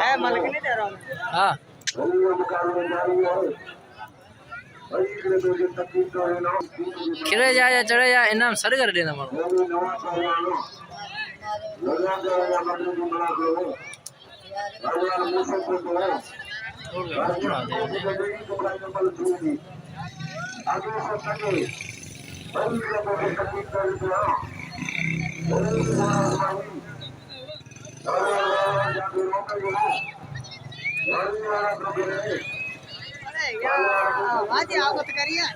है मालिक नहीं दे रहा हूँ। हाँ किरे जा चढ़े जा इनाम सर कर देना मारो बाजी आवत करिए